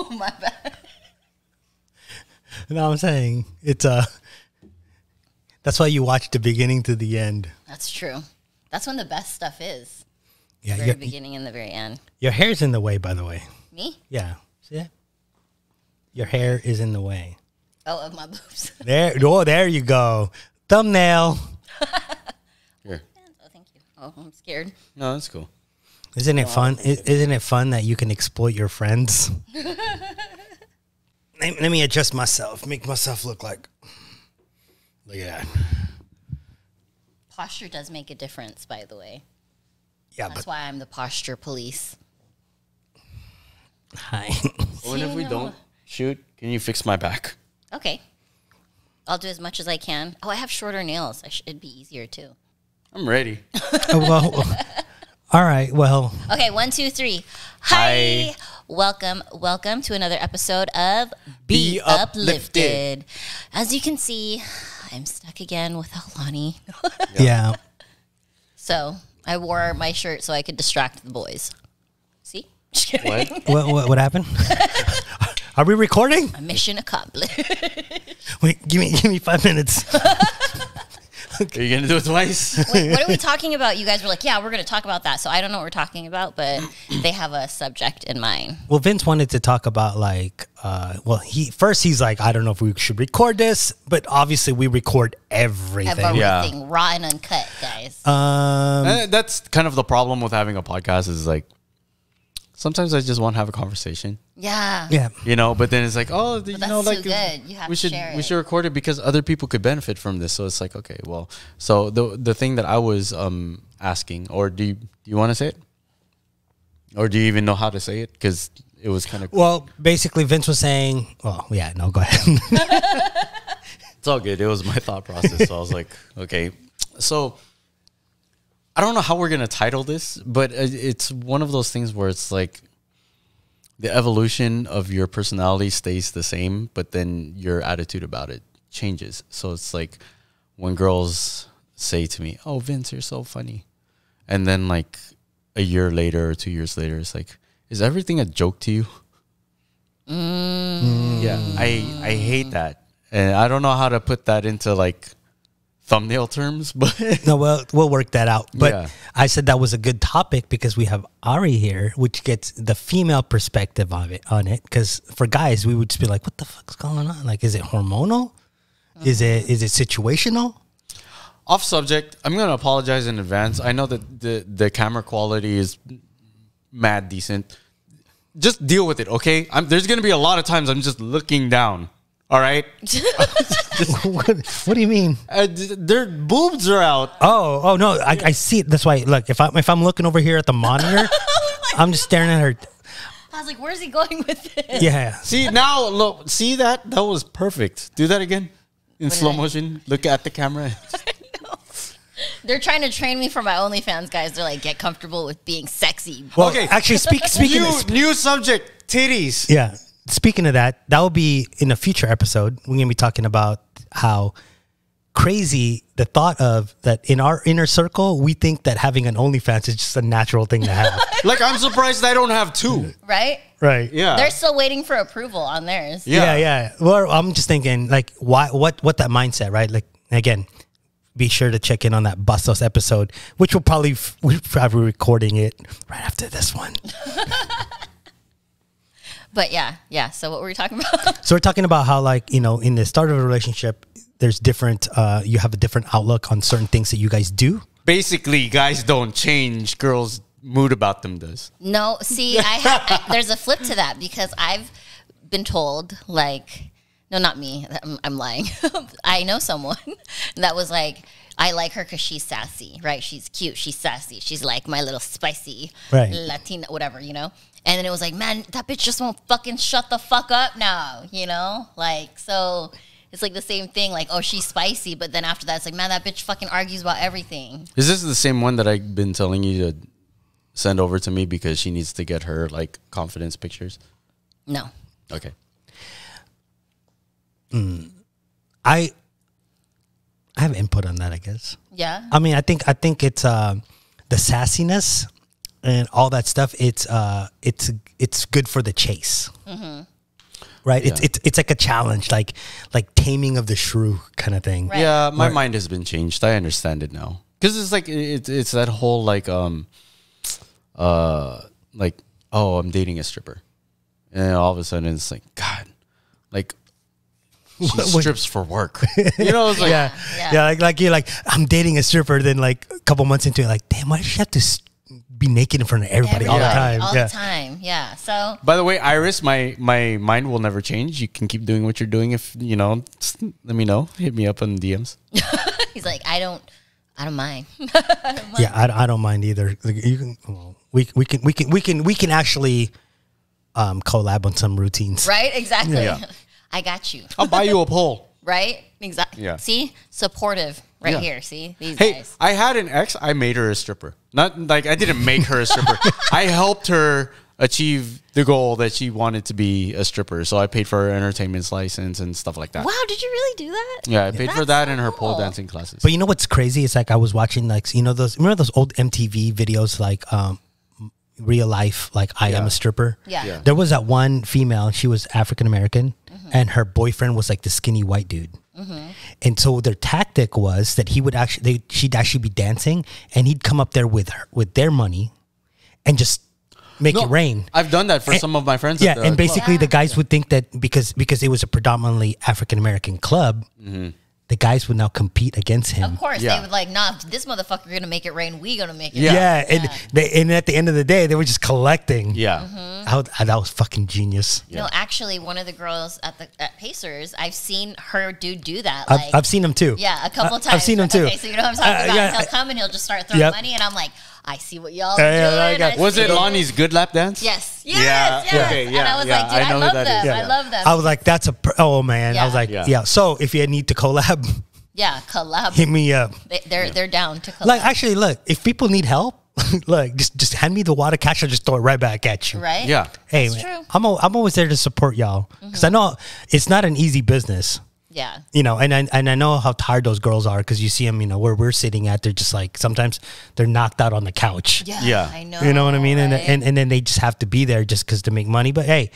Oh, my bad. No, I'm saying it's that's why you watch the beginning to the end. That's true. That's when the best stuff is. Yeah, The very beginning and the very end. your hair's in the way, by the way. Me? Yeah, see that? Your hair is in the way. Oh, of my boobs. There you go. Thumbnail. Here. Oh, thank you. Oh, I'm scared. No, that's cool. Isn't it fun? Isn't it fun that you can exploit your friends? Let me adjust myself. Make myself look like. Look at that. Posture does make a difference, by the way. Yeah, That's but why I'm the posture police. hi. Well, and if we don't shoot, can you fix my back? Okay. I'll do as much as I can. Oh, I have shorter nails. It'd be easier, too. I'm ready. Well, all right. Well, Okay, 1, 2, 3. Hi. Hi. Welcome to another episode of Be Uplifted. As you can see, I'm stuck again with Alani. yeah. So I wore my shirt so I could distract the boys. See? Just kidding. What? What happened? Are we recording? A mission accomplished. Wait, give me 5 minutes. Are you gonna do it twice? Wait, what are we talking about? You guys were like, yeah, we're going to talk about that. So I don't know what we're talking about, but they have a subject in mind. Well, Vince wanted to talk about like, he's like, I don't know if we should record this, but obviously we record everything. Everything raw and uncut, guys. That's kind of the problem with having a podcast is like, sometimes I just want to have a conversation. Yeah. Yeah. You know, but then it's like, oh, you that's know, like too good. You have we to should share we it. should record it because other people could benefit from this. So it's like, okay, well, so the thing that I was asking, or do you want to say it, or do you even know how to say it? Because it was kind of Well, basically, Vince was saying, well, yeah, no, go ahead. It's all good. It was my thought process. So I was like, okay, so I don't know how we're gonna title this, but it's one of those things where it's like, the evolution of your personality stays the same, but then your attitude about it changes. So it's like when girls say to me, oh, Vince, you're so funny. And then like a year later or 2 years later, it's like, is everything a joke to you? Yeah, I hate that. And I don't know how to put that into like thumbnail terms, but No, we'll work that out. But Yeah. I said that was a good topic because we have Aurie here, which gets the female perspective of it on it. Because for guys, we would just be like, "What the fuck's going on? Like, is it hormonal? Is it situational?" off subject, I'm going to apologize in advance. I know that the camera quality is mad decent. Just deal with it, okay? There's going to be a lot of times I'm just looking down. All right. what do you mean? Their boobs are out. Oh no, I see it. That's why. Look, if I'm looking over here at the monitor, I'm just staring at her. I was like, where's he going with this? Yeah. See now, look. See that? That was perfect. Do that again in slow motion. Look at the camera. They're trying to train me for my OnlyFans, guys. They're like, get comfortable with being sexy. Well, Okay. actually, speaking of, New subject. Titties. yeah. Speaking of that will be in a future episode. We're gonna be talking about how crazy the thought of that in our inner circle, we think that having an OnlyFans is just a natural thing to have. Like I'm surprised I don't have two. Right? Right. Yeah. They're still waiting for approval on theirs. Yeah. Well, I'm just thinking like what that mindset, right? Like again, be sure to check in on that Bustos episode, which we'll probably recording it right after this one. But yeah. So what were we talking about? So we're talking about how, like, you know, in the start of a relationship, there's different, you have a different outlook on certain things that you guys do. Basically, guys don't change. Girls' mood about them does. No, see, there's a flip to that because I've been told, like, no, not me. I'm lying. I know someone that was like, I like her because she's sassy, right? She's cute. She's sassy. She's like my little spicy Latina, whatever, you know? And then it was like, man, that bitch just won't fucking shut the fuck up now, you know? Like, so it's like the same thing. Like, oh, she's spicy. But then after that, it's like, man, that bitch fucking argues about everything. Is this the same one that I've been telling you to send over to me because she needs to get her, like, confidence pictures? No. Okay. I have input on that, I guess. Yeah? I mean, I think it's the sassiness and all that stuff. It's good for the chase. Mm-hmm. right? Yeah. It's like a challenge, like taming of the shrew kind of thing. Right. Yeah, my mind has been changed. I understand it now. Because it's like it's that whole like oh, I'm dating a stripper, and all of a sudden it's like, God, like she strips for work. You know, it's like yeah, like you're like, I'm dating a stripper, then like a couple months into it, like, damn, why does she have to be naked in front of everybody all the time? All the time, yeah. So, by the way, Iris, my mind will never change. You can keep doing what you're doing. If you know, let me know. Hit me up on DMs. he's like, I don't mind. Yeah, I don't mind either. Like, you can, well, we can actually collab on some routines. Right? Exactly. Yeah. I got you. I'll buy you a pole. Right? Exactly. Yeah. See? Supportive right Yeah. here. See? These Hey, guys. I had an ex. I made her a stripper. Not like I didn't make her a stripper. I helped her achieve the goal that she wanted to be a stripper. So I paid for her entertainment license and stuff like that. Wow, did you really do that? Yeah, I paid for That's that so and her cool. pole dancing classes. But you know what's crazy? It's like I was watching, like, you know, remember those old MTV videos, like real life, like I am a stripper. Yeah. There was that one female. She was African American, and her boyfriend was like the skinny white dude. And so their tactic was that she'd actually be dancing, and he'd come up there with their money, and just make it rain. I've done that for some of my friends. Yeah, at the and basically club. the guys would think that because it was a predominantly African American club, the guys would now compete against him. Of course, Yeah. they would like, nah, this motherfucker gonna make it rain. We gonna make it Yeah. rain. Yeah, and at the end of the day, they were just collecting. Yeah. That was fucking genius. No, actually, one of the girls at Pacers, I've seen her do that. I've seen them too. Yeah, a couple times. I've seen them too. Okay, so you know what I'm talking about. yeah. He'll come and he'll just start throwing Yep. money, and I'm like, I see what y'all are Yeah, doing. I I Was see it Lonnie's good lap dance? Yes. Yeah, Yes. okay, And yeah, I was yeah, like, dude, I I, know who love that them. is. I love them. I was like, oh man. I was like, Yeah. yeah. So if you need to collab, Yeah, collab. hit me up. They're down to collab. Like, actually, look, if people need help, look, just hand me the water cash. I'll just throw it right back at you. Right? Yeah. Hey, That's man, true. I'm always there to support y'all because I know it's not an easy business. Yeah. You know, and I know how tired those girls are because you see them, you know, where we're sitting at, they're just like, sometimes they're knocked out on the couch. Yeah. Yeah. I know. You know what I mean? Right? And then they just have to be there just because to make money. But hey,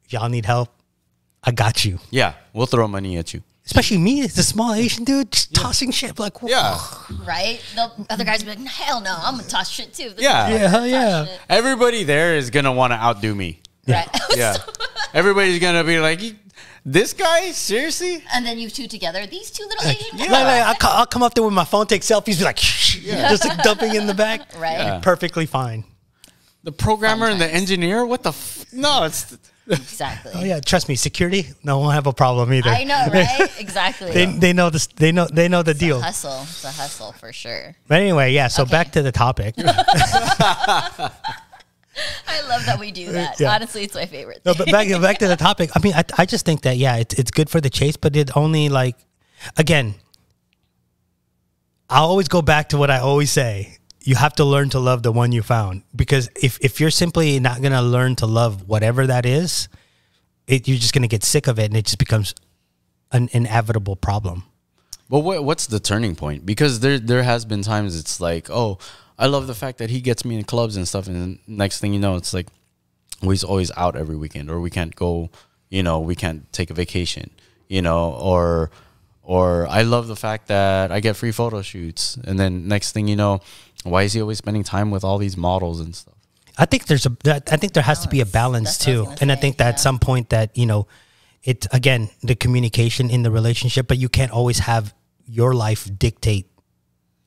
if y'all need help, I got you. Yeah. We'll throw money at you. Especially me, it's a small Asian dude just tossing shit. Like, whoa. Yeah. Right? The other guys be like, hell no, I'm gonna toss shit too. This Yeah. is Yeah, hell toss yeah. shit. Everybody there is going to want to outdo me. Right. Yeah. Everybody's going to be like, this guy? Seriously? And then you two together, these two little Asian Like, girls. I'll come up there with my phone, take selfies, be like, just like dumping in the back. Right. Yeah. Perfectly fine. The programmer and the Sometimes. engineer? What the No, it's... Exactly. Oh yeah, trust me, security, no one have a problem either. I know, right? Exactly. They know this. They know the deal. Hustle. It's a hustle for sure. But anyway, yeah. So Okay. back to the topic. I love that we do that. Yeah. Honestly, it's my favorite No, thing. but back to the topic. I mean, I just think that it's good for the chase, but it only like, again, I always go back to what I always say. You have to learn to love the one you found, because if you're simply not gonna learn to love whatever that is, you're just gonna get sick of it, and it just becomes an inevitable problem. But what's the turning point? Because there has been times it's like, oh, I love the fact that he gets me in clubs and stuff, and then next thing you know, it's like we're always out every weekend, or we can't go, you know, we can't take a vacation, you know, or I love the fact that I get free photo shoots, and then next thing you know, why is he always spending time with all these models and stuff? I think there has to be a balance That's what I was too, gonna and I say, think that yeah. at some point that, you know, it's again the communication in the relationship, but you can't always have your life dictate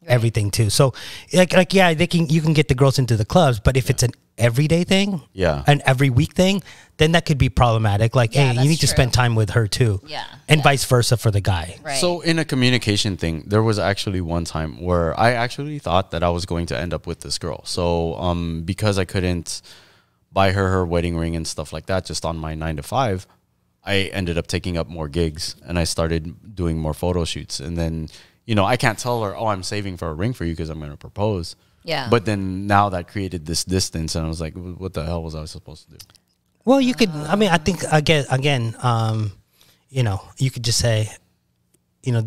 everything too. So like yeah, you can get the girls into the clubs, but if it's an everyday thing, Yeah. an every week thing, then that could be problematic. Like, Yeah, hey, you that's need to true. spend time with her too, Yeah, and yeah. vice versa for the guy. Right. So in a communication thing, there was actually one time where I actually thought that I was going to end up with this girl. So because I couldn't buy her wedding ring and stuff like that just on my 9 to 5, I ended up taking up more gigs, and I started doing more photo shoots. And then, you know, I can't tell her, oh, I'm saving for a ring for you because I'm going to propose. Yeah. But then now that created this distance, and I was like, what the hell was I supposed to do? Well, you could. I mean, I think again, you know, you could just say, you know,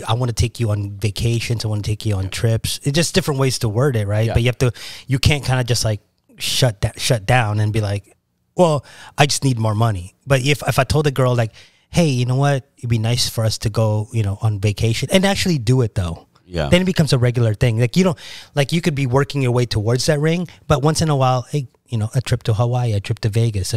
I want to take you on vacations. I want to take you on trips. It's just different ways to word it, right? Yeah. But you can't kind of just like shut down and be like, well, I just need more money. But if I told a girl like, hey, you know what, it'd be nice for us to go, on vacation and actually do it though. Yeah. Then it becomes a regular thing. Like you could be working your way towards that ring, but once in a while, hey, a trip to Hawaii, a trip to Vegas,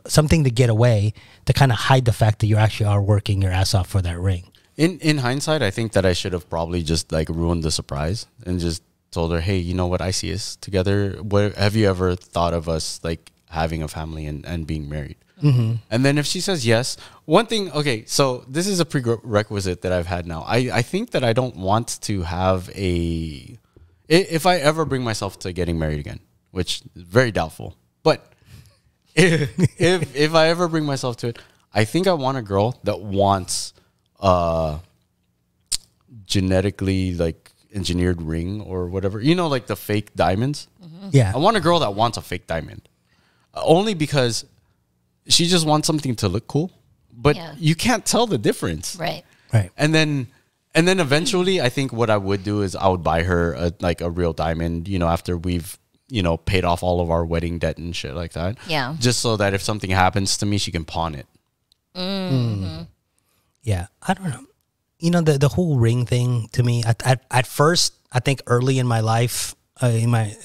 something to get away to kind of hide the fact that you actually are working your ass off for that ring. In hindsight, I think that I should have probably just like ruined the surprise and just told her, hey, you know what, I see us together. What have you ever thought of us like having a family and being married? Mm-hmm. And then if she says yes, one thing, okay, so this is a prerequisite that I've had now. I think that I don't want to have if I ever bring myself to getting married again, which is very doubtful, but if I ever bring myself to it, I think I want a girl that wants genetically like engineered ring or whatever, like the fake diamonds. Mm-hmm. Yeah. I want a girl that wants a fake diamond only because she just wants something to look cool, but you can't tell the difference. Right. And then eventually I think what I would do is I would buy her a real diamond, after we've, paid off all of our wedding debt and shit like that. Yeah. Just so that if something happens to me, she can pawn it. Mm-hmm. Yeah. I don't know. The whole ring thing to me, at first, I think early in my life, I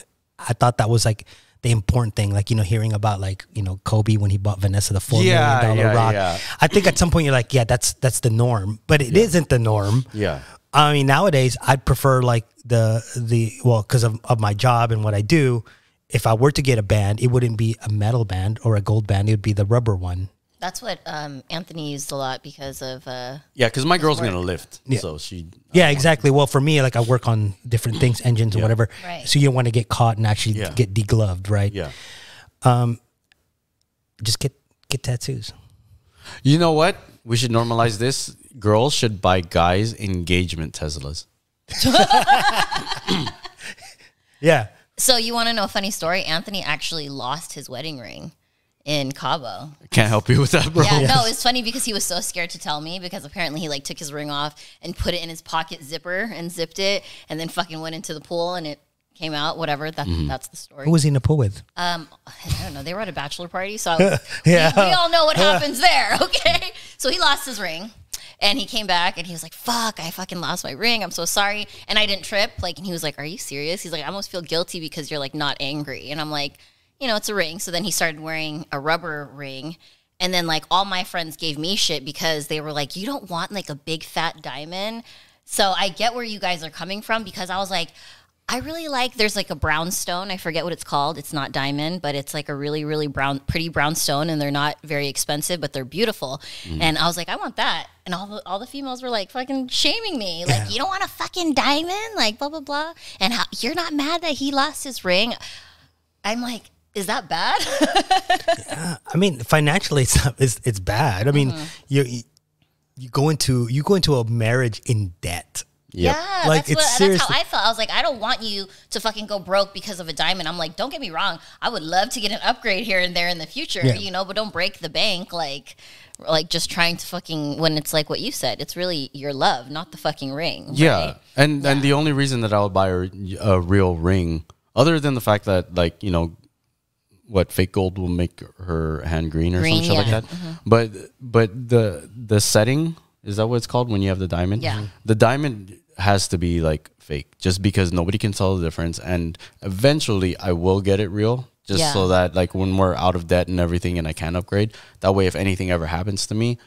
thought that was like the important thing, like, hearing about like, Kobe when he bought Vanessa the $4 million rock. Yeah. I think at some point you're like, yeah, that's the norm, but it isn't the norm. Yeah. I mean, nowadays I'd prefer like because of my job and what I do, if I were to get a band, it wouldn't be a metal band or a gold band. It would be the rubber one. That's what Anthony used a lot because of because my girl's gonna lift, so she. Yeah, exactly. Well, for me, like I work on different things, engines or whatever. Right. So you don't want to get caught and actually get degloved, right? Yeah. Just get tattoos. You know what? We should normalize this. Girls should buy guys engagement Teslas. Yeah. So you want to know a funny story? Anthony actually lost his wedding ring in Cabo. Can't help you with that, bro. Yeah, no, it's funny because he was so scared to tell me because apparently he like took his ring off and put it in his pocket zipper and zipped it and then fucking went into the pool and it came out, whatever. That's the story. Who was he in the pool with? I don't know. They were at a bachelor party, so we all know what happens there, okay? So he lost his ring. And he came back and he was like, fuck, I fucking lost my ring. I'm so sorry. And I didn't trip. Like, and he was like, are you serious? He's like, I almost feel guilty because you're like not angry. And I'm like, it's a ring. So then he started wearing a rubber ring. And then like all my friends gave me shit because they were like, you don't want like a big fat diamond. So I get where you guys are coming from because I was like, I really like, there's like a brown stone. I forget what it's called. It's not diamond, but it's like a really, really pretty brown stone. And they're not very expensive, but they're beautiful. And I was like, I want that. And all the females were like fucking shaming me. Like, you don't want a fucking diamond? Like, blah, blah, blah. And you're not mad that he lost his ring? I'm like, is that bad? I mean, financially, it's bad. I mean, you go into a marriage in debt. Yep. Yeah, like that's how I felt. I was like, I don't want you to fucking go broke because of a diamond. I'm like, don't get me wrong. I would love to get an upgrade here and there in the future, but don't break the bank like just trying to fucking, when it's like what you said, it's really your love, not the fucking ring. Yeah. Right? And the only reason that I would buy a real ring, other than the fact that what fake gold will make her hand green or some shit like that. Mm-hmm. But the setting, is that what it's called when you have the diamond? Yeah. The diamond has to be like fake just because nobody can tell the difference. And eventually I will get it real just so that like when we're out of debt and everything and I can upgrade, that way if anything ever happens to me,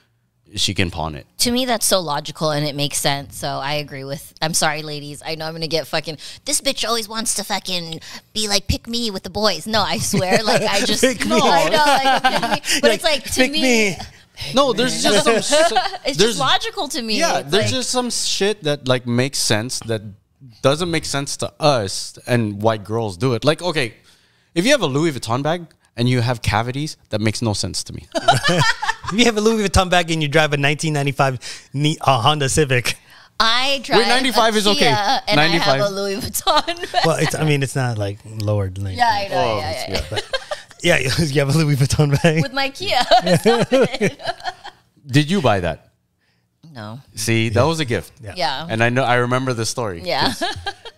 she can pawn it. To me, that's so logical and it makes sense. So I agree with, I'm sorry, ladies. I know I'm going to get fucking, this bitch always wants to fucking be like, pick me with the boys. No, I swear. Like, I just, no, I know. Like, but it's like, to me. No, there's just some it's just logical to me. Yeah, it's there's just some shit that like makes sense that doesn't make sense to us and why girls do it. Like, okay, if you have a Louis Vuitton bag and you have cavities, that makes no sense to me. If you have a Louis Vuitton bag and you drive a 1995 Honda Civic. I drive Wait, 95 a is okay. and 95. I have a Louis Vuitton bag. Well, it's not like lowered. Like, yeah, I know. But, yeah, you have a Louis Vuitton bag. With my Kia. Stop it. Did you buy that? No. See, that was a gift. Yeah. And I remember the story. Yeah.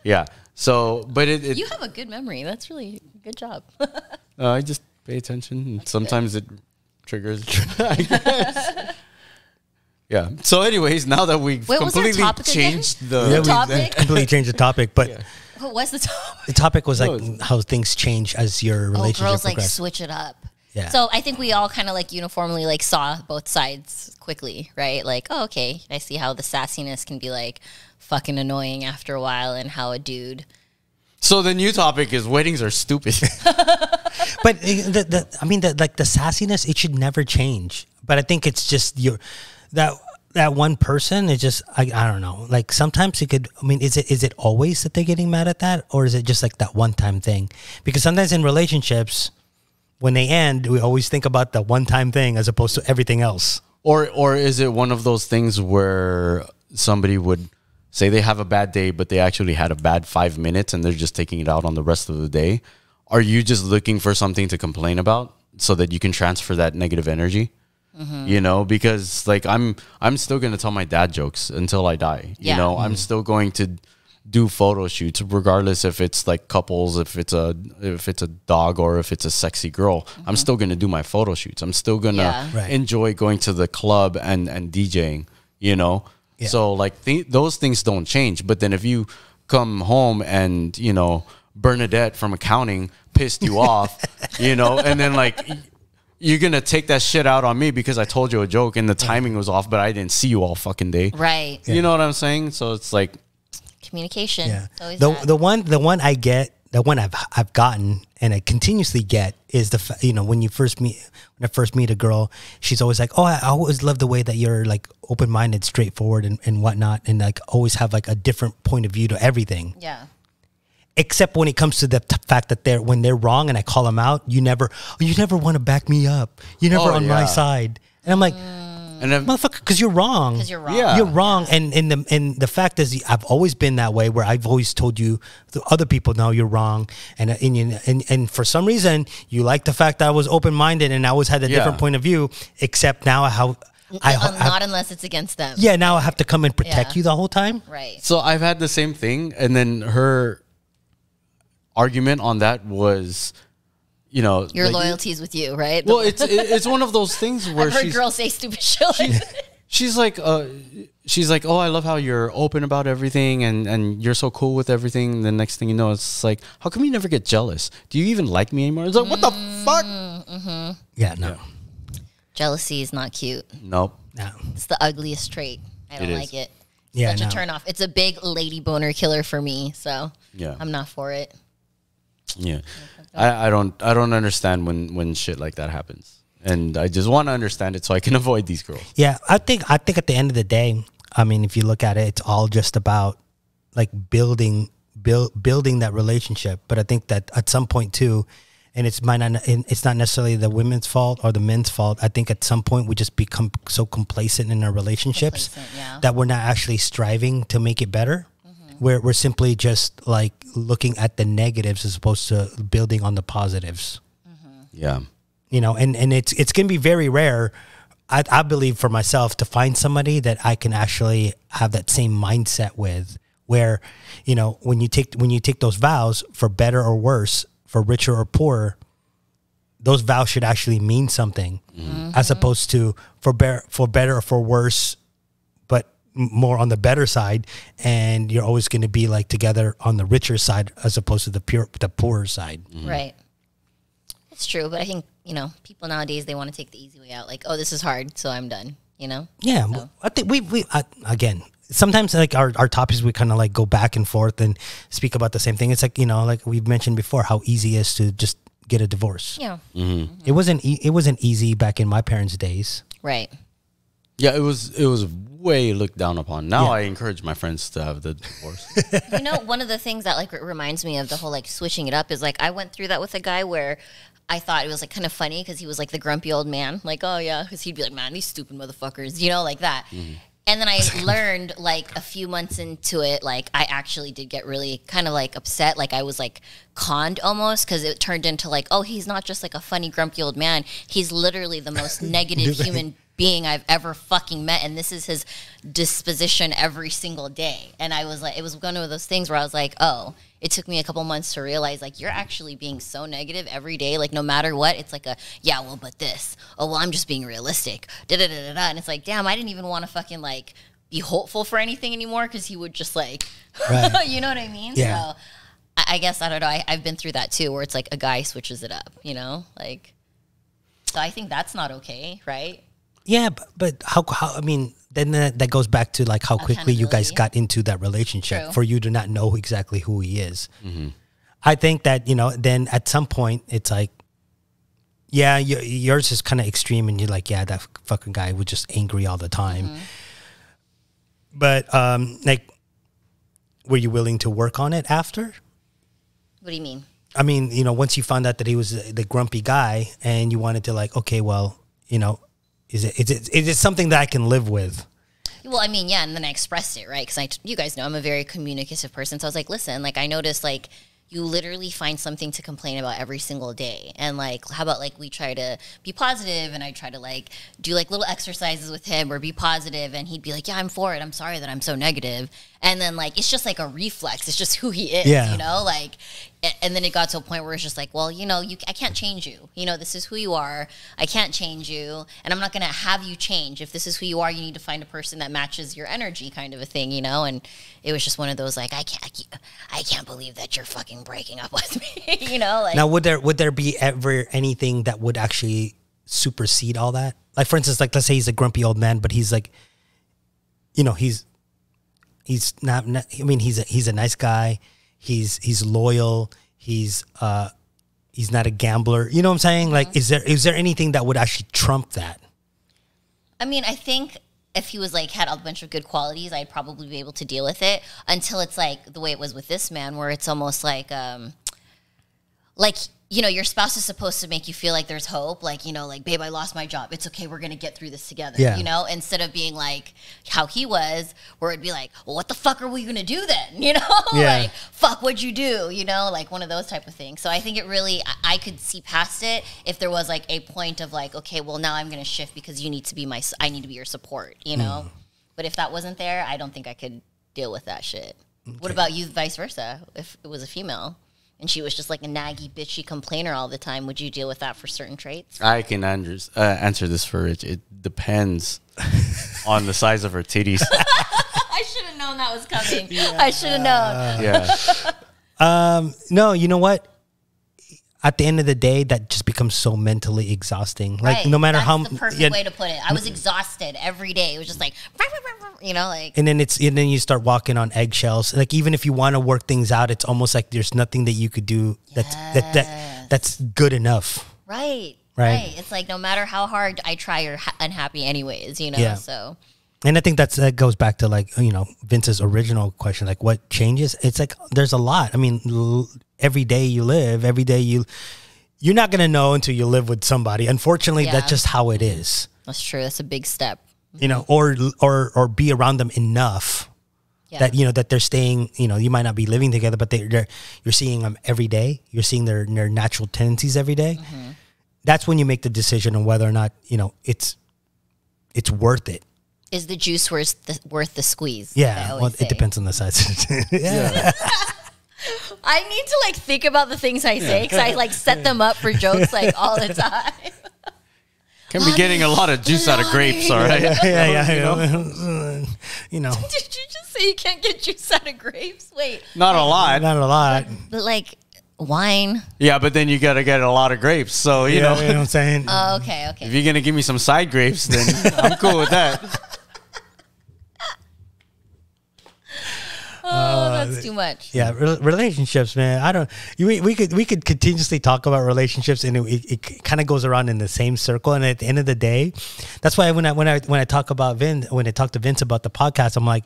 Yeah. So, but it you have a good memory. That's really good job. I just pay attention. Sometimes it triggers. I guess. Yeah. So, anyways, now that we've completely changed the topic, completely changed the topic, but what was the topic? The topic was like how things change as your relationship girls progresses. like switch it up. Yeah. So I think we all kind of like uniformly like saw both sides quickly, right? Like, oh, okay, I see how the sassiness can be like fucking annoying after a while, and how a dude. So the new topic is weddings are stupid. But the sassiness, it should never change. But I think it's just that one person is just I don't know. Like sometimes it could. I mean, is it always that they're getting mad at that, or is it just like that one time thing? Because sometimes in relationships, when they end, we always think about the one time thing as opposed to everything else. Or is it one of those things where somebody would say they have a bad day, but they actually had a bad 5 minutes and they're just taking it out on the rest of the day? Are you just looking for something to complain about so that you can transfer that negative energy? Mm-hmm. You know, because like I'm still going to tell my dad jokes until I die. You know, I'm still going to do photo shoots regardless if it's like couples, if it's a dog, or if it's a sexy girl. I'm still going to do my photo shoots. I'm still going to enjoy going to the club and DJing, you know? Yeah. So like those things don't change. But then if you come home and, you know, Bernadette from accounting pissed you off, you know, and then like you're going to take that shit out on me because I told you a joke and the timing was off, but I didn't see you all fucking day. Right. You know what I'm saying? So it's like communication. Yeah. The one I get, the one I've gotten and I continuously get is when I first meet a girl, she's always like, oh, I always love the way that you're like open-minded, straightforward and whatnot. And like always have like a different point of view to everything. Yeah. Except when it comes to the fact that when they're wrong and I call them out, you never want to back me up. You're never on my side. And I'm like, motherfucker, because you're wrong. Because you're wrong. Yeah. You're wrong. And the fact is, I've always been that way, where I've always told you, the other people know you're wrong. And for some reason, you like the fact that I was open-minded and I always had a different point of view, except now not unless it's against them. Yeah, now I have to come and protect you the whole time. Right. So I've had the same thing. And then her argument on that was, you know, your loyalty's with you, right? Well, it's one of those things where I've heard girls say stupid shit. She's like, oh, I love how you're open about everything and you're so cool with everything. And the next thing you know, it's like, how come you never get jealous? Do you even like me anymore? It's like, what the fuck? Mm-hmm. Yeah, no. Jealousy is not cute. Nope. No. It's the ugliest trait. I don't like it. Yeah, such a turn off. It's a big lady boner killer for me. So yeah, I'm not for it. Yeah, I don't understand when shit like that happens, and I just want to understand it so I can avoid these girls. Yeah, I think at the end of the day, I mean, if you look at it, it's all just about like building that relationship. But I think that at some point too, and it's not necessarily the women's fault or the men's fault. I think at some point we just become so complacent in our relationships that we're not actually striving to make it better. We're simply just like looking at the negatives as opposed to building on the positives. Mm-hmm. Yeah. You know, and it's going to be very rare, I believe, for myself to find somebody that I can actually have that same mindset with, where, you know, when you take those vows, for better or worse, for richer or poorer, those vows should actually mean something, as opposed to for better or for worse, but more on the better side, and you're always going to be like together on the richer side as opposed to the poorer side. Right. It's true, but I think, you know, people nowadays, they want to take the easy way out. Like, oh, this is hard, so I'm done, you know? Yeah. So. I think we again, sometimes like our topics, we kind of like go back and forth and speak about the same thing. It's like, you know, like we've mentioned before, how easy it is to just get a divorce. Yeah. Mm-hmm. It wasn't easy back in my parents' days. Right. Yeah, it was way looked down upon. Now I encourage my friends to have the divorce. You know, one of the things that like reminds me of the whole like switching it up is like I went through that with a guy where I thought it was like kind of funny because he was like the grumpy old man, like, oh yeah, because he'd be like, man, these stupid motherfuckers, you know, like that. Mm-hmm. And then I learned like a few months into it, like I actually did get really kind of like upset. Like I was like conned almost, because it turned into like, oh, he's not just like a funny grumpy old man. He's literally the most negative human being I've ever fucking met, and this is his disposition every single day. And I was like, it was one of those things where I was like, oh, it took me a couple months to realize, like, you're actually being so negative every day. Like, no matter what, it's like yeah, well, but this. Oh, well, I'm just being realistic. Da-da-da-da-da. And it's like, damn, I didn't even want to fucking, like, be hopeful for anything anymore because he would just, like, Right. you know what I mean? Yeah. So I guess, I don't know. I've been through that, too, where it's like a guy switches it up, you know? Like, so I think that's not okay, right? Yeah, but how I mean, then that goes back to like how quickly you guys got into that relationship. True. For you to not know exactly who he is. I think that, you know, then at some point it's like, yeah, yours is kind of extreme, and you're like, yeah, that fucking guy was just angry all the time. But like, were you willing to work on it after? What do you mean? I mean, you know, once you found out that he was the grumpy guy, and you wanted to like, okay, well, you know, is it something that I can live with? Well, I mean, yeah, and then I expressed it, right? Because you guys know I'm a very communicative person. So I was like, listen, like, I noticed, like, you literally find something to complain about every single day. And, like, how about, like, we try to be positive, and I try to, like, do, like, little exercises with him or be positive, and he'd be like, yeah, I'm for it. I'm sorry that I'm so negative. And then, like, it's just, like, a reflex. It's just who he is, you know? Like, and then it got to a point where it's just like, well, you know, I can't change you. You know, this is who you are. I can't change you, and I'm not going to have you change. If this is who you are, you need to find a person that matches your energy, kind of a thing, you know? And it was just one of those, like, I can't believe that you're fucking breaking up with me, you know? Like, now, would there be ever anything that would actually supersede all that? Like, for instance, like, let's say he's a grumpy old man, but he's like, you know, he's not I mean, he's a nice guy. He's loyal. He's not a gambler. You know what I'm saying? Like, is there anything that would actually trump that? I mean, I think if he was like had a bunch of good qualities, I'd probably be able to deal with it, until it's like the way it was with this man, where it's almost like you know, your spouse is supposed to make you feel like there's hope, like, you know, like, babe, I lost my job, it's okay, we're gonna get through this together, you know, instead of being like how he was, where it'd be like, well, what the fuck are we gonna do then, you know? Like, fuck, what'd you do, you know, like one of those type of things. So I think it really, I could see past it if there was like a point of like, okay, well, now I'm gonna shift because you need to be I need to be your support, you know? But if that wasn't there, I don't think I could deal with that shit. What about you, vice versa, if it was a female and she was just like a naggy, bitchy complainer all the time, would you deal with that for certain traits? I can answer this for Rich. It depends on the size of her titties. I should have known that was coming. I should have known. Yeah. No, you know what? At the end of the day, that just becomes so mentally exhausting. Like, no matter how, the perfect way to put it. I was exhausted every day. It was just like, you know, like. And then you start walking on eggshells. Like, even if you want to work things out, it's almost like there's nothing that you could do that's good enough. Right. It's like no matter how hard I try, you're unhappy anyways. You know. Yeah. So. And I think that goes back to, like, you know, Vince's original question, like, what changes? It's like there's a lot. I mean, every day you live, you're not going to know until you live with somebody. Unfortunately, that's just how it is. That's true. That's a big step. You know, or be around them enough that, you know, that they're staying, you know, you might not be living together, but you're seeing them every day. You're seeing their natural tendencies every day. That's when you make the decision on whether or not, you know, it's worth it. Is the juice worth the squeeze? Yeah, well, it depends on the size. Yeah. I need to like think about the things I say because I like set them up for jokes like all the time. Can be getting a lot of juice out of grapes, all right? Yeah. You know. Did you just say you can't get juice out of grapes? Wait. Not a lot. But like wine. Yeah, but then you got to get a lot of grapes. So, you know. You know what I'm saying? Oh, okay. If you're going to give me some side grapes, then I'm cool with that. Oh, that's too much. Yeah, relationships, man. We could continuously talk about relationships, and it kind of goes around in the same circle. And at the end of the day, that's why when I talk to Vince about the podcast, I'm like,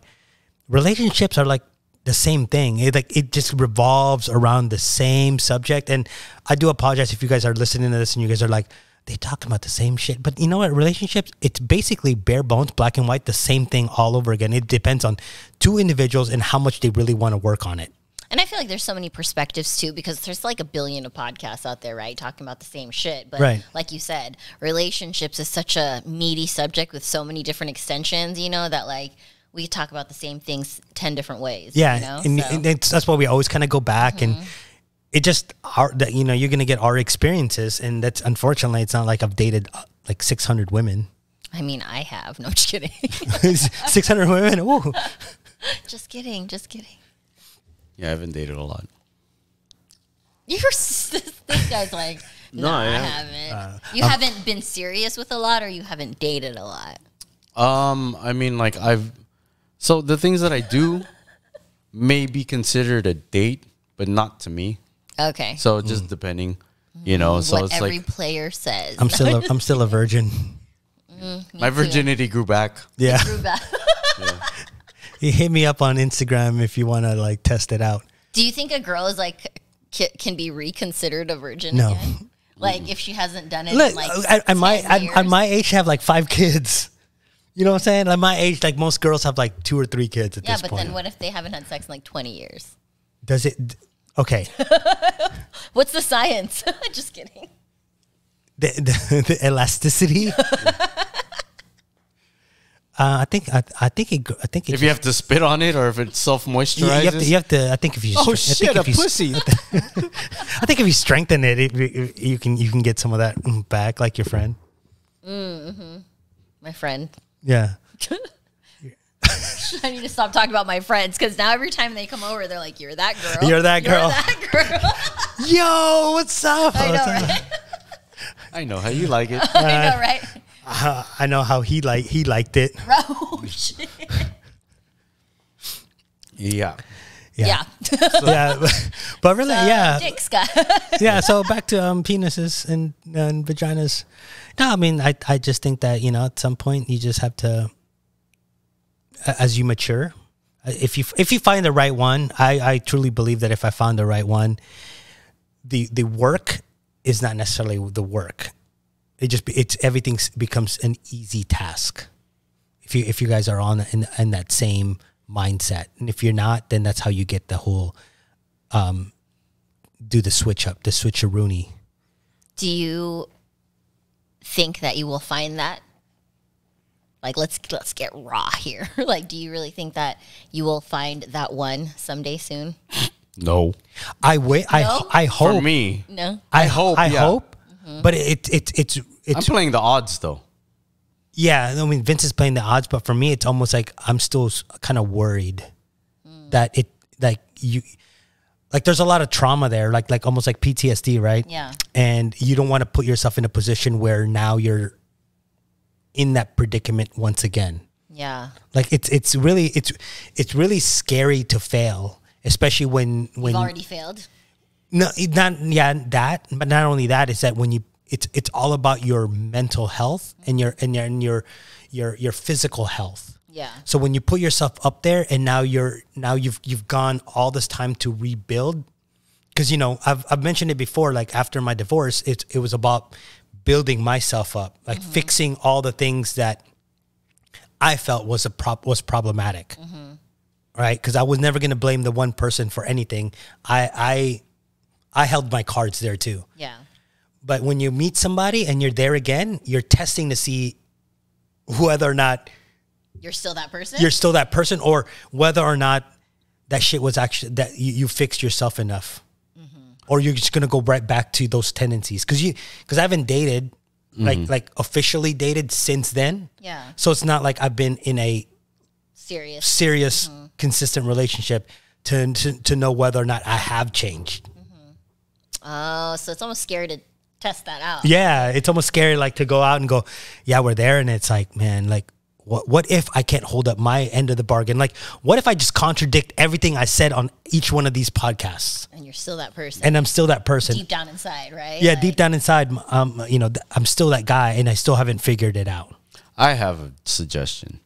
relationships are like the same thing. It just revolves around the same subject. And I do apologize if you guys are listening to this and you guys are like, they talk about the same shit. But you know what? Relationships, it's basically bare bones, black and white, the same thing all over again. It depends on two individuals and how much they really want to work on it. And I feel like there's so many perspectives too, because there's like a billion of podcasts out there, right? Talking about the same shit. But like you said, relationships is such a meaty subject with so many different extensions, you know, that like we talk about the same things 10 different ways. Yeah, you know? and that's why we always kind of go back and it just that you're gonna get our experiences, and that's unfortunately it's not like I've dated like 600 women. I mean, I have. No, just kidding. 600 women. Ooh. Just kidding. Just kidding. Yeah, I haven't dated a lot. This guy's like, no, I haven't. You haven't been serious with a lot, or you haven't dated a lot? I mean, like so the things that I do may be considered a date, but not to me. Okay. So just depending, you know. So what it's every like player says. I'm still a virgin. my virginity grew back. Yeah. Yeah. You hit me up on Instagram if you want to like test it out. Do you think a girl is like can be reconsidered a virgin No. again? Like if she hasn't done it Look, in like at my 10 years? at my age, I have like 5 kids. You know what I'm saying? At my age, like most girls have like 2 or 3 kids at Yeah, this but point. then what if they haven't had sex in like 20 years? Does it? Okay. What's the science? Just kidding. The elasticity. I think If you have to spit on it, or if it self moisturizes, you have to. I think if you. Oh I shit, think a if you, pussy! I think if you strengthen it, you can get some of that back, like your friend. My friend. Yeah. I need to stop talking about my friends because now every time they come over, they're like, "You're that girl. You're that girl." You're that girl. Yo, what's up? I know, right? I know how you like it. I know, right? I know how he liked it. Bro, shit. Yeah. Yeah. Yeah, but really, yeah, Dick Scott. yeah. So back to penises and vaginas. No, I mean, I just think that at some point you just have to, as you mature, if you find the right one, I truly believe that if I found the right one, the work is not necessarily the work. Everything becomes an easy task if you guys are in that same mindset, and if you're not, then that's how you get the whole do the switcheroonie. Do you think that you will find that? Like, let's get raw here. Like, do you really think that you will find that one someday soon? No. I wait. No? I hope. For me, No. I hope. I yeah. hope. But it's I'm playing the odds though. yeah. I mean, Vince is playing the odds, but for me, it's almost like I'm still kind of worried that there's a lot of trauma there, like almost like PTSD, right? Yeah. And you don't want to put yourself in a position where now you're in that predicament once again. Yeah. Like it's really scary to fail, especially when You've already failed. no, that, but not only that is that when it's all about your mental health and your physical health. Yeah. So when you put yourself up there and now you've gone all this time to rebuild, because I've mentioned it before, like after my divorce, it was about building myself up, like fixing all the things that I felt was problematic, right? Because I was never going to blame the one person for anything. I held my cards there too. Yeah. But when you meet somebody and you're there again, you're testing to see whether or not You're still that person? you're still that person, or whether or not that shit was actually that you fixed yourself enough, or you're just gonna go right back to those tendencies. Because I haven't dated like officially dated since then. Yeah. So it's not like I've been in a Serious. consistent relationship to know whether or not I have changed. Oh, so it's almost scary to test that out. Yeah, it's almost scary, like to go out and go, yeah, we're there, and it's like, man, like, what if I can't hold up my end of the bargain? Like, what if I just contradict everything I said on each one of these podcasts, And you're still that person. and I'm still that person? Deep down inside, right? Yeah, Like, deep down inside, I'm still that guy, and I still haven't figured it out. I have a suggestion,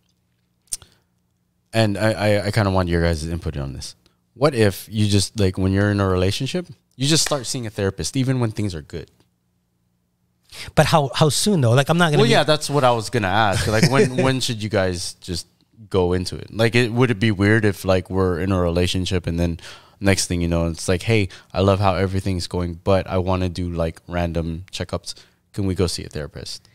and I kind of want your guys' input on this. What if you just, like, when you're in a relationship, you just start seeing a therapist, even when things are good? But how soon though? Like, I'm not gonna. Well, yeah, that's what I was gonna ask. Like, when should you guys just go into it? Like, would it be weird if, like, we're in a relationship and then next thing you know, it's like, hey, I love how everything's going, but I want to do like random checkups. Can we go see a therapist?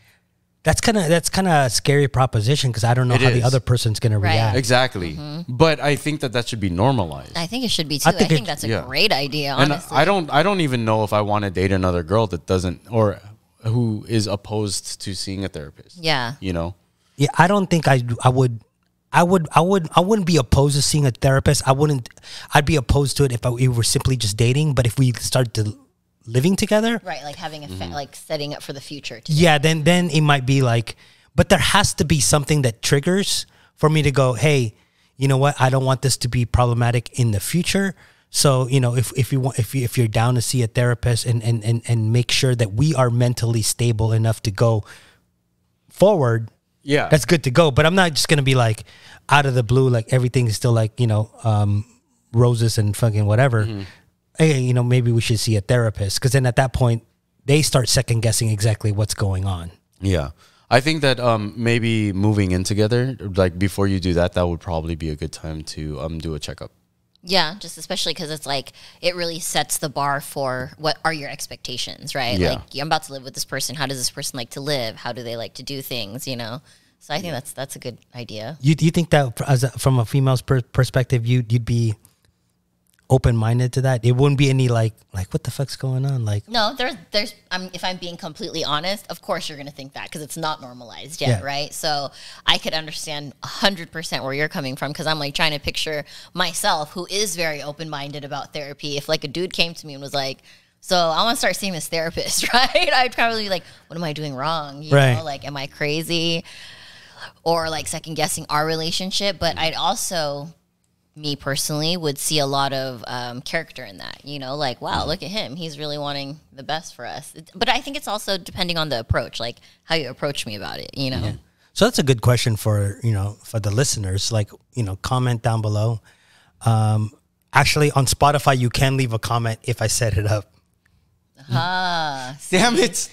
that's kind of a scary proposition because I don't know how the other person's going to react. Exactly. But I think that should be normalized. I think it should be too. I think that's a great idea, honestly. And I don't even know if I want to date another girl that doesn't, or who is opposed to seeing a therapist. Yeah. You know? Yeah, I don't think I wouldn't be opposed to seeing a therapist. I'd be opposed to it if we were simply just dating, but if we start to living together, right, like having a like setting up for the future then it might be like, but there has to be something that triggers for me to go, hey, you know what, I don't want this to be problematic in the future. So, you know, if you're down to see a therapist and make sure that we are mentally stable enough to go forward, that's good to go. But I'm not just gonna be like out of the blue, like everything is still like, you know, roses and fucking whatever. Hey, you know, maybe we should see a therapist, because then at that point they start second guessing exactly what's going on. Yeah, I think that maybe moving in together, like before you do that, that would probably be a good time to do a checkup. Yeah, just especially because it's like it really sets the bar for what are your expectations, right? Yeah. Like, I'm about to live with this person. How does this person like to live? How do they like to do things? You know. So I think that's a good idea. You think that from a female's perspective, you'd be open-minded to that? It wouldn't be any like what the fuck's going on? Like, no, there's if I'm being completely honest, of course you're gonna think that because it's not normalized yet, right? So I could understand 100% where you're coming from, because I'm like trying to picture myself, who is very open-minded about therapy. If like a dude came to me and was like, so I want to start seeing this therapist, right? I'd probably be like, what am I doing wrong? You know, like, am I crazy? Or like second guessing our relationship. But I'd also, me personally, would see a lot of character in that, you know, like, wow, look at him. He's really wanting the best for us. But I think it's also depending on the approach, like how you approach me about it, you know? Yeah. So that's a good question for, you know, for the listeners, like, you know, comment down below. Actually on Spotify, you can leave a comment if I set it up. Damn it.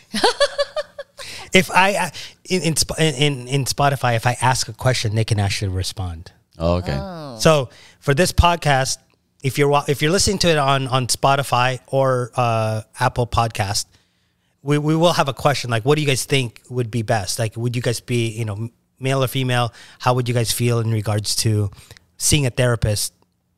If I, in Spotify, if I ask a question, they can actually respond. Oh, okay. So for this podcast, if you're listening to it on Spotify or Apple Podcast, we will have a question like, what do you guys think would be best? Like, would you guys be, you know, male or female? How would you guys feel in regards to seeing a therapist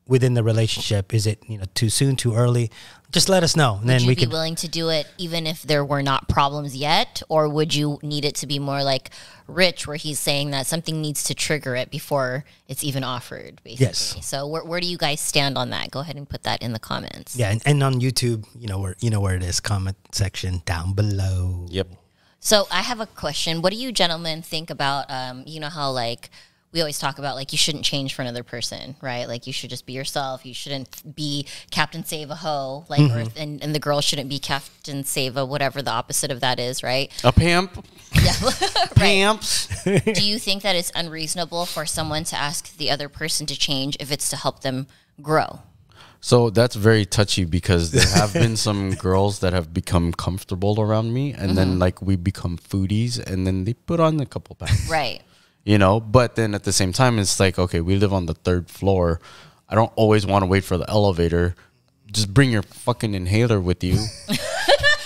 within the relationship? Is it, you know, too soon, too early? Just let us know. And then we could be willing to do it even if there were not problems yet, or would you need it to be more like Rich, where he's saying that something needs to trigger it before it's even offered, basically? Yes. So where do you guys stand on that? Go ahead and put that in the comments. Yeah, and on YouTube, you know where it is, comment section down below. Yep. So I have a question. What do you gentlemen think about, you know how like we always talk about like you shouldn't change for another person, right? Like you should just be yourself. You shouldn't be Captain Save a Hoe, like, and the girl shouldn't be Captain Save a whatever the opposite of that is, right? A pimp. Yeah, Pimps. Do you think that it's unreasonable for someone to ask the other person to change if it's to help them grow? So that's very touchy, because there have been some girls that have become comfortable around me, and then like we become foodies, and then they put on a couple pounds. Right. You know, but then at the same time, it's like, okay, we live on the 3rd floor. I don't always want to wait for the elevator. Just bring your fucking inhaler with you.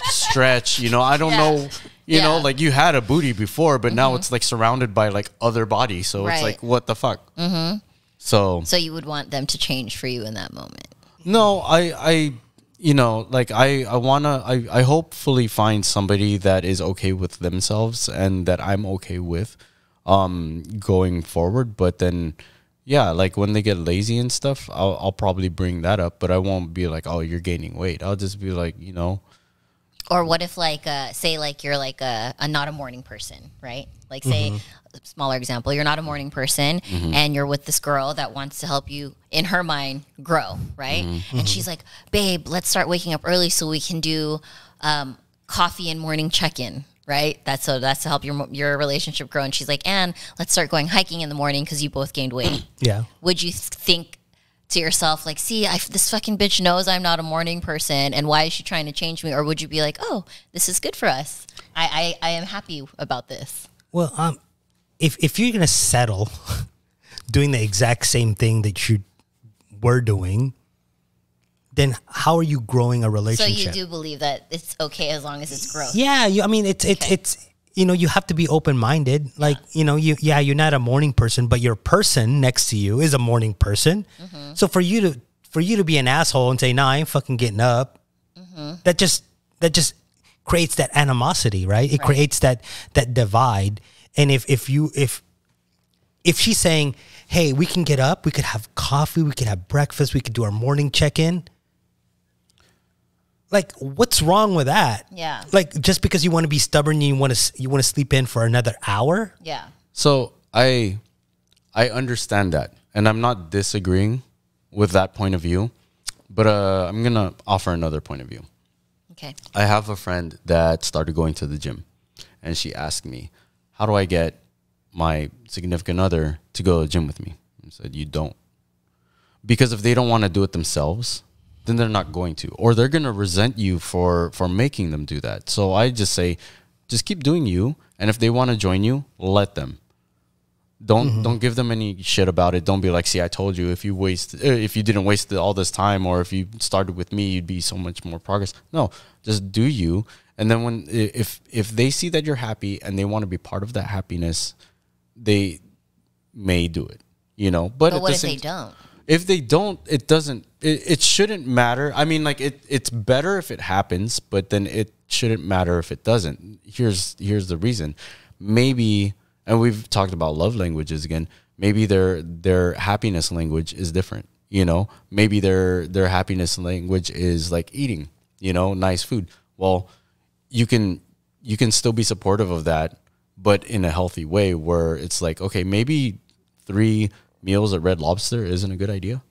Stretch, you know, I don't know, you know, like you had a booty before, but now it's like surrounded by like other bodies. So it's like, what the fuck? So you would want them to change for you in that moment? No, I you know, like I hopefully find somebody that is okay with themselves and that I'm okay with going forward. But then yeah, like when they get lazy and stuff, I'll probably bring that up, but I won't be like, oh, you're gaining weight. I'll just be like, you know. Or what if like say like you're like a not a morning person, right? Like say smaller example, you're not a morning person and you're with this girl that wants to help you in her mind grow, right? And she's like, babe, let's start waking up early so we can do coffee and morning check-in. Right, that's to help your relationship grow. And she's like, and let's start going hiking in the morning because you both gained weight. Yeah. Would you think to yourself like, see, this fucking bitch knows I'm not a morning person, and why is she trying to change me? Or would you be like, oh, this is good for us. I am happy about this. Well, if you're gonna settle doing the exact same thing that you were doing, then how are you growing a relationship? So you do believe that it's okay as long as it's growth? Yeah, I mean, it's you know, you have to be open-minded. Like, you know, you're not a morning person, but your person next to you is a morning person. So for you to be an asshole and say, "No, I ain't fucking getting up," that just creates that animosity, right? It creates that divide. And if she's saying, "Hey, we can get up, we could have coffee, we could have breakfast, we could do our morning check-in," like, what's wrong with that? Yeah. Like, just because you want to be stubborn, you want to sleep in for another hour? Yeah. So I understand that, and I'm not disagreeing with that point of view, but I'm gonna offer another point of view. Okay. I have a friend that started going to the gym, and she asked me, "How do I get my significant other to go to the gym with me?" I said, "You don't, because if they don't want to do it themselves, then they're not going to, or they're going to resent you for making them do that." So I just say, just keep doing you. And if they want to join you, let them. Don't give them any shit about it. Don't be like, "See, I told you, if you didn't waste all this time, or if you started with me, you'd be so much more progress." No, just do you. And then if they see that you're happy and they want to be part of that happiness, they may do it, you know, but what if they don't? If they don't, it shouldn't matter. I mean, like, it's better if it happens, but then it shouldn't matter if it doesn't. Here's the reason. Maybe, and we've talked about love languages again, maybe their happiness language is different. You know, maybe their happiness language is like eating, you know, nice food. Well, you can still be supportive of that, but in a healthy way, where it's like, okay, maybe 3 meals at Red Lobster isn't a good idea,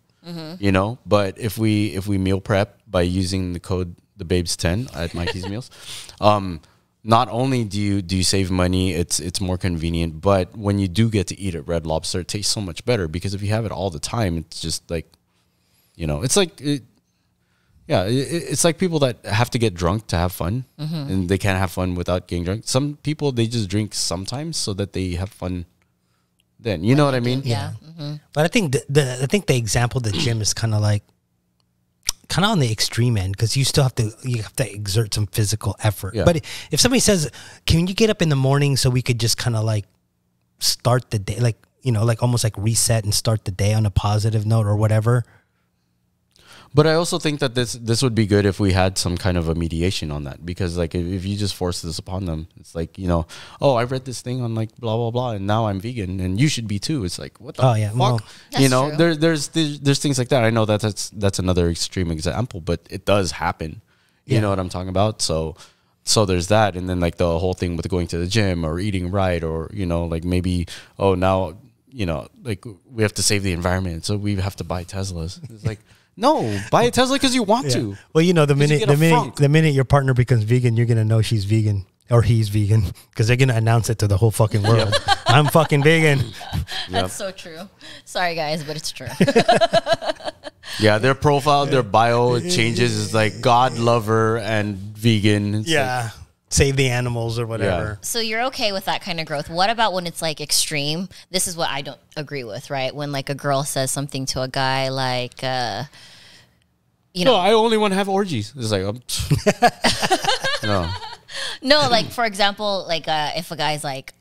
you know. But if we meal prep by using the code TheBabes10 at Mikey's Meals, not only do you save money, it's more convenient, but when you do get to eat at Red Lobster, it tastes so much better, because if you have it all the time, it's just like, you know, it's like it's like people that have to get drunk to have fun, and they can't have fun without getting drunk. Some people, they just drink sometimes so that they have fun. Then you know what I mean? Yeah. But I think the example of the gym is kind of on the extreme end, because you have to exert some physical effort. Yeah. But if somebody says, "Can you get up in the morning so we could just kind of like start the day, like, you know, like almost like reset and start the day on a positive note," or whatever. But I also think that this would be good if we had some kind of a mediation on that, because like if you just force this upon them, it's like, you know, "Oh, I read this thing on like blah blah blah, and now I'm vegan, and you should be too." It's like, what the fuck? Well, you know, true. there's things like that. I know that's another extreme example, but it does happen. You know what I'm talking about? So there's that, and then like the whole thing with going to the gym or eating right, or, you know, like maybe, oh, now, you know, like we have to save the environment, so we have to buy Teslas. It's like, no, buy a Tesla because you want to. Well, you know, the minute your partner becomes vegan, you're gonna know she's vegan or he's vegan, because they're gonna announce it to the whole fucking world. "I'm fucking vegan." That's so true. Sorry, guys, but it's true. Yeah, their profile, their bio changes. It's like God lover and vegan. It's like, save the animals or whatever. So you're okay with that kind of growth. What about when it's like extreme? This is what I don't agree with, right? When like a girl says something to a guy like, you know, "No, I only want to have orgies." It's like, no. No, like, for example, like if a guy's like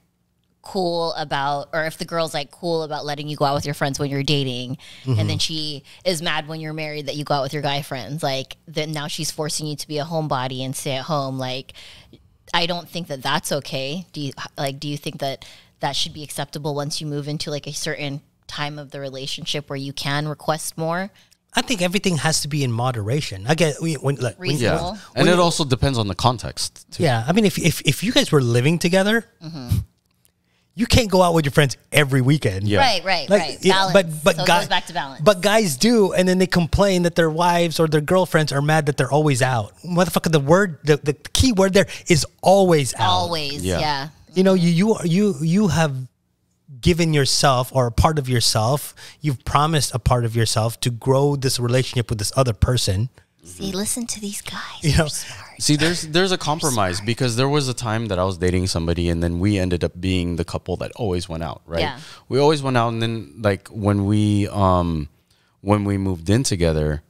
cool about, or if the girl's like cool about letting you go out with your friends when you're dating, and then she is mad when you're married that you go out with your guy friends, like, then now she's forcing you to be a homebody and stay at home. Like, I don't think that that's okay. Do you think that should be acceptable once you move into like a certain time of the relationship where you can request more? I think everything has to be in moderation. I get Reasonable. And it also depends on the context too. Yeah, I mean, if you guys were living together, you can't go out with your friends every weekend. Yeah. Right. Yeah, Balance. but so it goes back to balance. But guys do, and then they complain that their wives or their girlfriends are mad that they're always out. Motherfucker, the key word there is always out. Always, yeah. You know, you have given yourself, or a part of yourself, you've promised a part of yourself to grow this relationship with this other person. See, listen to these guys. You know, see, there's a compromise, because there was a time that I was dating somebody, and then we ended up being the couple that always went out, right? Yeah. We always went out, and then like when we moved in together,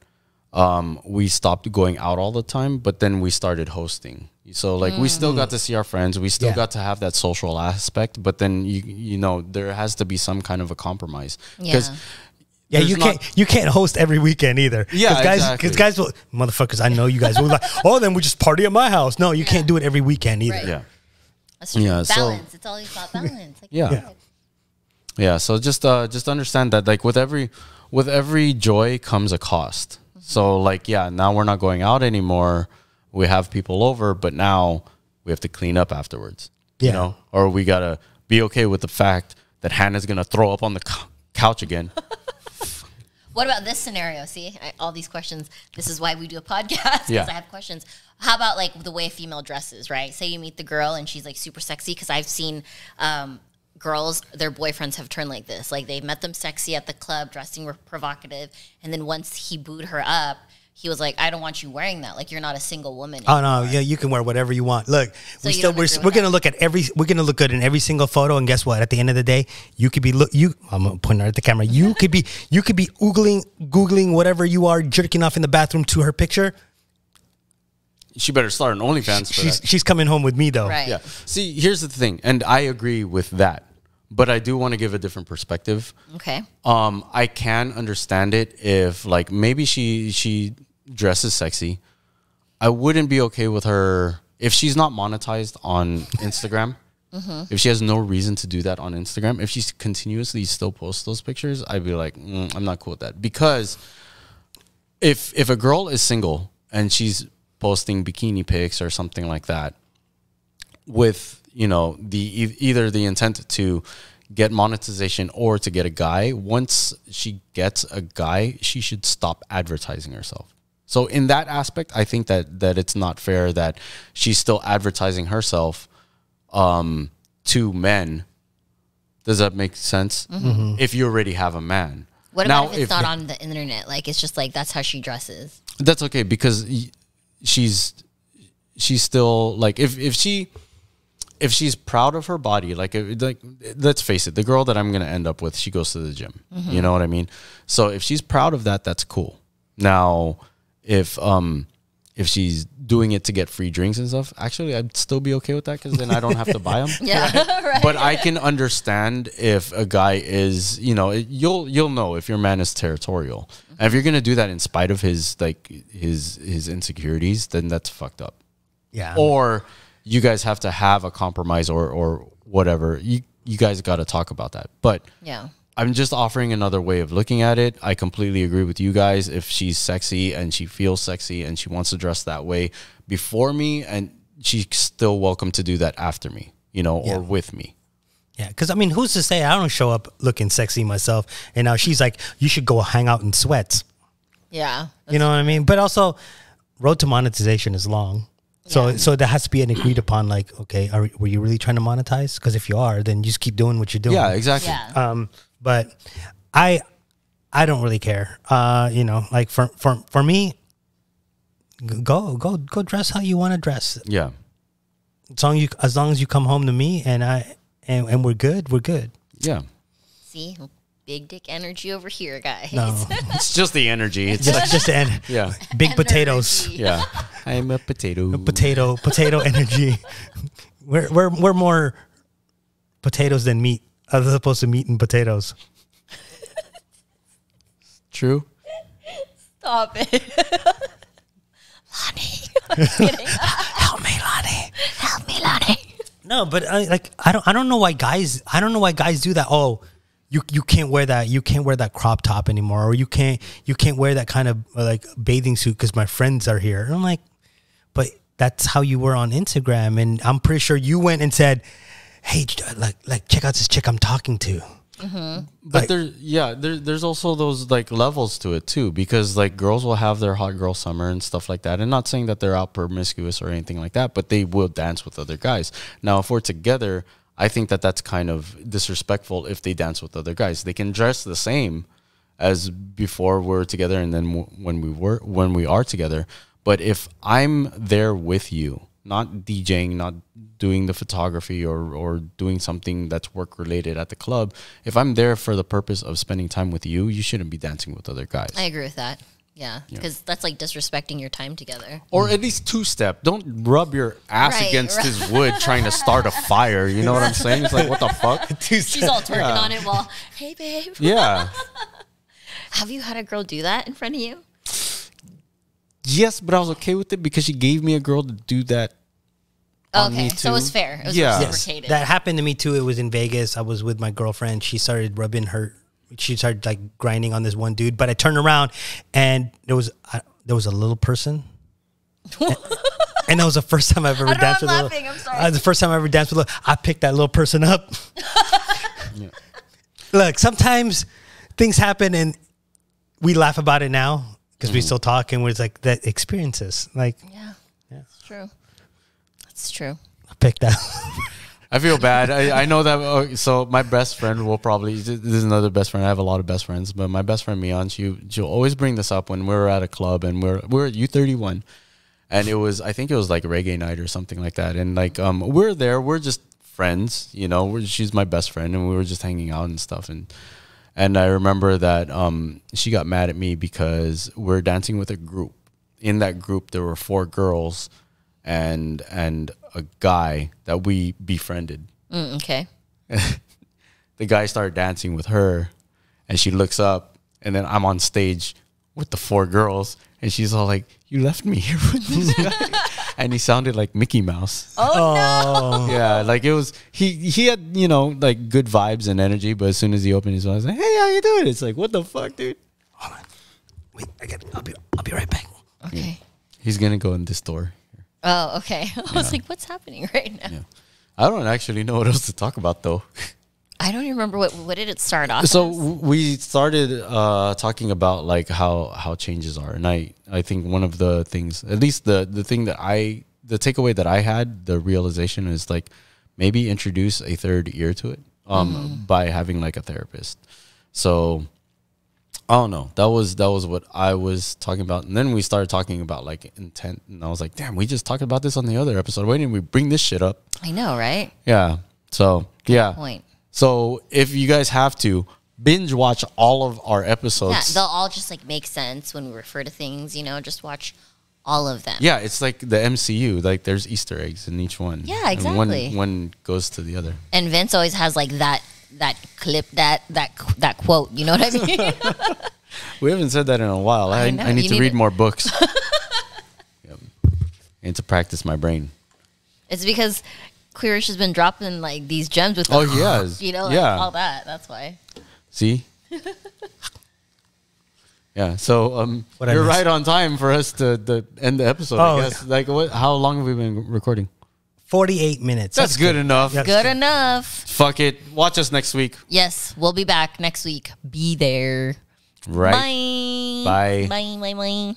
we stopped going out all the time, but then we started hosting. So like we still got to see our friends, we still got to have that social aspect, but then you know there has to be some kind of a compromise because. Yeah, you can't host every weekend either. Yeah, because guys will, motherfuckers, I know you guys will like, oh, then we just party at my house. No, you can't do it every weekend either. Right. Yeah. That's true. Yeah, Balance. so- It's always about balance. Like, Yeah. So just understand that like with every joy comes a cost. So like, yeah, now we're not going out anymore. We have people over, but now we have to clean up afterwards. Yeah. You know, or we gotta be okay with the fact that Hannah's gonna throw up on the couch again. What about this scenario? See, all these questions. This is why we do a podcast, because Yeah. I have questions. How about like the way a female dresses, right? Say you meet the girl and she's like super sexy, because I've seen girls, their boyfriends have turned like this. Like they met them sexy at the club, dressing provocative, and then once he booed her up, he was like, I don't want you wearing that. Like you're not a single woman anymore. Oh no, yeah, you can wear whatever you want. Look, So you don't agree with we're gonna that? look at we're gonna look good in every single photo, and guess what? At the end of the day, you could be I'm pointing her at the camera. You could be googling whatever you are, jerking off in the bathroom to her picture. She better start an OnlyFans for that. She's coming home with me though. Right. Yeah. See, here's the thing, and I agree with that, but I do want to give a different perspective. Okay. I can understand it if like maybe she dresses sexy. I wouldn't be okay with her if she's not monetized on Instagram. If she has no reason to do that on Instagram, if she continuously still posts those pictures, I'd be like, I'm not cool with that. Because if a girl is single and she's posting bikini pics or something like that, with either the intent to get monetization or to get a guy, once she gets a guy, she should stop advertising herself. So in that aspect, I think that it's not fair that she's still advertising herself to men. Does that make sense? If you already have a man. What about if it's not on the internet? Like it's just like that's how she dresses. That's okay, because she's still like if she's proud of her body, like let's face it, the girl that I'm gonna end up with, she goes to the gym. You know what I mean? So if she's proud of that, that's cool. Now, if she's doing it to get free drinks and stuff, actually, I'd still be okay with that, because then I don't have to buy them. Yeah, right. But I can understand if a guy is, you'll know if your man is territorial. And if you're gonna do that in spite of his insecurities, then that's fucked up. Yeah. Or you guys have to have a compromise or whatever. You guys got to talk about that. But Yeah. I'm just offering another way of looking at it. I completely agree with you guys. If she's sexy and she feels sexy and she wants to dress that way before me, and she's still welcome to do that after me, or with me. Yeah, because I mean, who's to say I don't show up looking sexy myself, and now she's like, you should go hang out in sweats. Yeah. You know what I mean? But also, road to monetization is long. So there has to be an agreed upon, like, okay, were you really trying to monetize? Because if you are, then you just keep doing what you're doing. Yeah, exactly. Yeah. But I don't really care. Like for me, go dress how you want to dress. Yeah. As long as you come home to me and we're good, we're good. Yeah. See, big dick energy over here, guys. No, It's just the energy. It's just the end. yeah. Big potatoes. Energy. Yeah. I'm a potato. Potato energy. We're more potatoes than meat, as opposed to meat and potatoes. True. Stop it. Lonnie. I'm just kidding. Help me, Lonnie. Help me, Lonnie. No, but I don't know why guys do that. Oh, you can't wear that. You can't wear that crop top anymore, or you can't wear that kind of like bathing suit because my friends are here. And I'm like, but that's how you were on Instagram, and I'm pretty sure you went and said, hey, like check out this chick I'm talking to. But there's also those like levels to it too, because like girls will have their hot girl summer and stuff like that. And not saying that they're out promiscuous or anything like that, but they will dance with other guys. Now, if we're together, I think that that's kind of disrespectful if they dance with other guys. They can dress the same as before we're together, and then when we are together. But if I'm there with you, not DJing, not doing the photography or doing something that's work related at the club, if I'm there for the purpose of spending time with you, you shouldn't be dancing with other guys. I agree with that. Yeah, because that's like disrespecting your time together. Or at least two-step. Don't rub your ass against his wood trying to start a fire. You know what I'm saying? It's like, what the fuck? She's all twerking on it while, hey, babe. Yeah. Have you had a girl do that in front of you? Yes, but I was okay with it because she gave me a girl to do that. Okay, so it was fair. It was reciprocated. That happened to me too. It was in Vegas. I was with my girlfriend. She started rubbing her. She started like grinding on this one dude. But I turned around, and there was a little person. And that was the first time I've ever danced with a little. I'm sorry. The first time I ever danced with a little. I picked that little person up. Look, sometimes things happen, and we laugh about it now because we still talk, and we're like that experiences. Like, yeah, it's true. It's true. I picked that. I feel bad. I know that. So my best friend will probably. This is another best friend. I have a lot of best friends, but my best friend Mian, she'll always bring this up when we're at a club and we're at U31, and I think it was like reggae night or something like that, and like we're there. We're just friends, you know. She's my best friend, and we were just hanging out and stuff, and I remember that she got mad at me because we're dancing with a group. In that group, there were 4 girls and a guy that we befriended. Okay. The guy started dancing with her, and she looks up, and then I'm on stage with the 4 girls, and she's all like, "You left me here with this guy," and he sounded like Mickey Mouse. Oh no! Yeah, like it was. He had, you know, like good vibes and energy, but as soon as he opened his mouth, I was like, "Hey, how you doing?" It's like, what the fuck, dude? Hold on. Wait, I'll be right back. Okay. He's gonna go in this door. Oh, okay. I was like, what's happening right now? Yeah. I don't actually know what else to talk about though. I don't even remember what did it start off So as? we started talking about like how changes are, and I think one of the things, at least the thing that the takeaway that I had, the realization is like maybe introduce a third ear to it by having like a therapist. So I don't know. That was what I was talking about, and then we started talking about like intent, and I was like, damn, we just talked about this on the other episode. Why didn't we bring this shit up? I know, right? Yeah. So yeah. Point. So if you guys have to binge watch all of our Yeah, episodes, they'll all just like make sense when we refer to things. You know, just watch all of them. yeah, it's like the MCU. Like there's Easter eggs in each one. Yeah, And exactly. one goes to the other. And Vince always has like that clip, that quote. You know what I mean? We haven't said that in a while. I know. need You to need read it. more books. Yep. And to practice my brain. It's because Queerish has been dropping like these gems with. Oh, he has. You know, like, Yeah. all that. That's why. See? Yeah. So What I you're missed? right on time for us to end the episode. Oh, I guess. Like how long have we been recording? 48 minutes. That's good enough. Yep. Good enough. Fuck it. Watch us next week. Yes, we'll be back next week. Be there. Right. Bye. Bye. Bye. Bye. Bye.